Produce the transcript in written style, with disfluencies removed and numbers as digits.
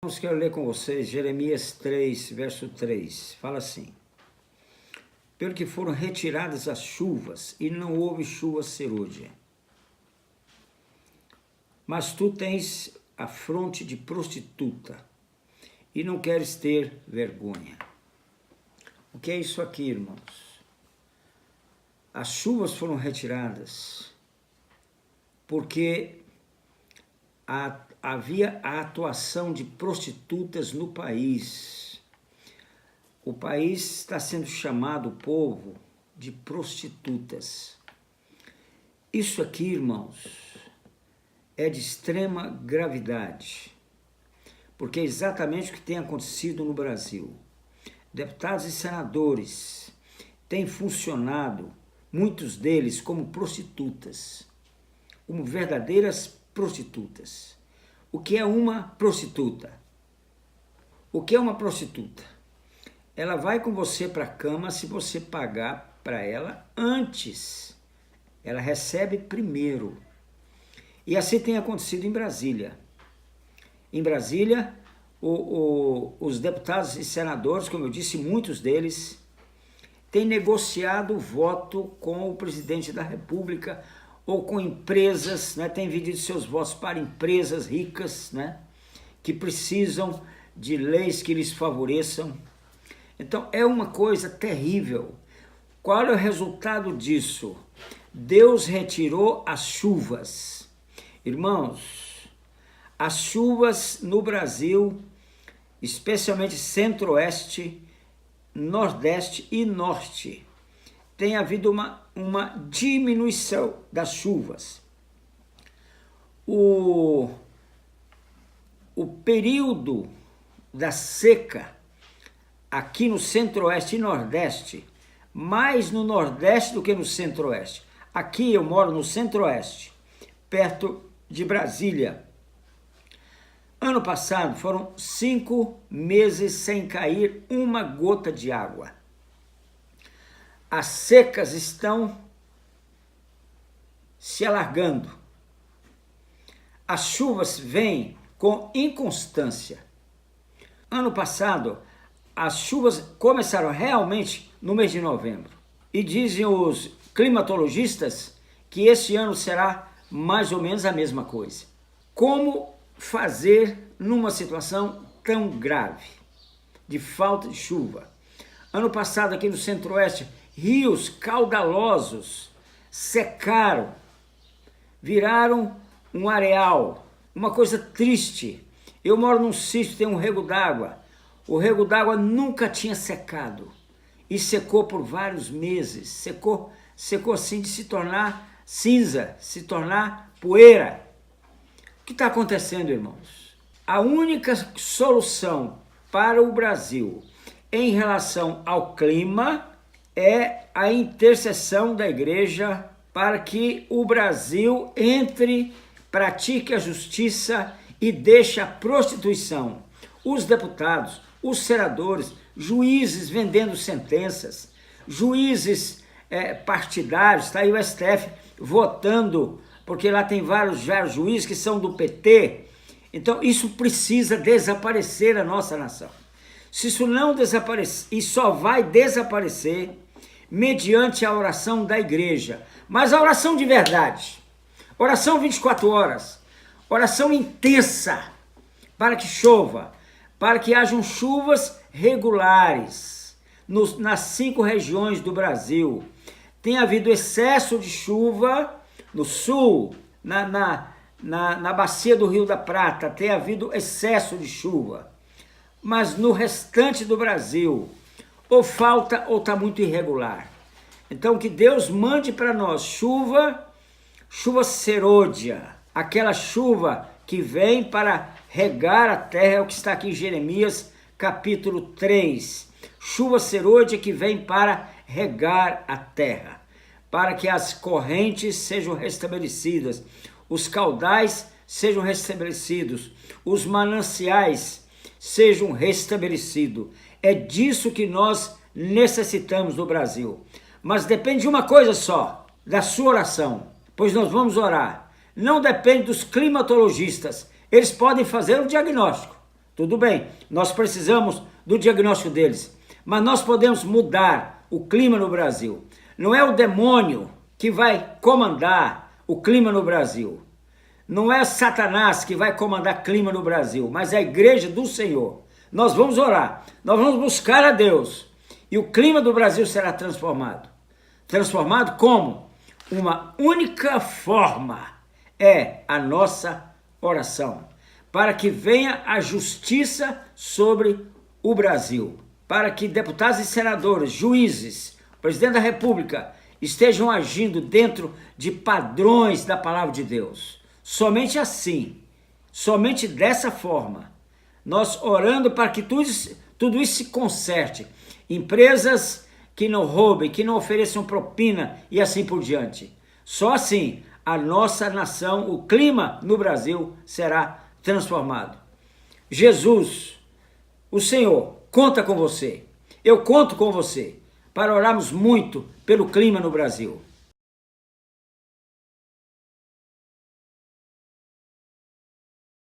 Quero ler com vocês Jeremias 3, verso 3. Fala assim: pelo que foram retiradas as chuvas, e não houve chuva serôdia. Mas tu tens a fronte de prostituta, e não queres ter vergonha. O que é isso aqui, irmãos? As chuvas foram retiradas porque havia a atuação de prostitutas no país. O país está sendo chamado, o povo, de prostitutas. Isso aqui, irmãos, é de extrema gravidade, porque é exatamente o que tem acontecido no Brasil. Deputados e senadores têm funcionado, muitos deles, como prostitutas, como verdadeiras prostitutas. O que é uma prostituta? O que é uma prostituta? Ela vai com você para a cama se você pagar para ela antes. Ela recebe primeiro. E assim tem acontecido em Brasília. Em Brasília, os deputados e senadores, como eu disse, muitos deles, têm negociado o voto com o presidente da República ou com empresas, né, têm vendido seus votos para empresas ricas, né, que precisam de leis que lhes favoreçam. Então é uma coisa terrível. Qual é o resultado disso? Deus retirou as chuvas. Irmãos, as chuvas no Brasil, especialmente centro-oeste, nordeste e norte, tem havido uma diminuição das chuvas. O período da seca aqui no centro-oeste e nordeste, mais no nordeste do que no centro-oeste. Aqui eu moro no centro-oeste, perto de Brasília. Ano passado foram 5 meses sem cair uma gota de água. As secas estão se alargando. As chuvas vêm com inconstância. Ano passado, as chuvas começaram realmente no mês de novembro. E dizem os climatologistas que esse ano será mais ou menos a mesma coisa. Como fazer numa situação tão grave de falta de chuva? Ano passado, aqui no centro-oeste, rios caudalosos secaram, viraram um areal, uma coisa triste. Eu moro num sítio que tem um rego d'água. O rego d'água nunca tinha secado e secou por vários meses. Secou assim de se tornar cinza, se tornar poeira. O que está acontecendo, irmãos? A única solução para o Brasil em relação ao clima é a intercessão da igreja para que o Brasil pratique a justiça e deixe a prostituição. Os deputados, os senadores, juízes vendendo sentenças, juízes partidários, está aí o STF votando, porque lá tem vários juízes que são do PT. Então isso precisa desaparecer na nossa nação. Se isso não desaparecer, e só vai desaparecer mediante a oração da igreja, mas a oração de verdade, oração 24 horas, oração intensa, para que chova, para que hajam chuvas regulares nas 5 regiões do Brasil. Tem havido excesso de chuva no sul, na bacia do Rio da Prata, tem havido excesso de chuva, mas no restante do Brasil, ou falta ou está muito irregular. Então que Deus mande para nós chuva serôdia, aquela chuva que vem para regar a terra, é o que está aqui em Jeremias capítulo 3. Chuva serôdia que vem para regar a terra, para que as correntes sejam restabelecidas, os caudais sejam restabelecidos, os mananciais sejam restabelecidos. É disso que nós necessitamos no Brasil. Mas depende de uma coisa só, da sua oração, pois nós vamos orar. Não depende dos climatologistas. Eles podem fazer o diagnóstico, Tudo bem, nós precisamos do diagnóstico deles, mas nós podemos mudar o clima no Brasil. Não é o demônio que vai comandar o clima no Brasil. Não é Satanás que vai comandar clima no Brasil, mas é a igreja do Senhor. Nós vamos orar, nós vamos buscar a Deus e o clima do Brasil será transformado. Transformado como? Uma única forma é a nossa oração, para que venha a justiça sobre o Brasil, para que deputados e senadores, juízes, presidente da República estejam agindo dentro de padrões da palavra de Deus. Somente assim, somente dessa forma, nós orando para que tudo isso se conserte. Empresas que não roubem, que não ofereçam propina e assim por diante. Só assim a nossa nação, o clima no Brasil será transformado. Jesus, o Senhor, conta com você. Eu conto com você para orarmos muito pelo clima no Brasil.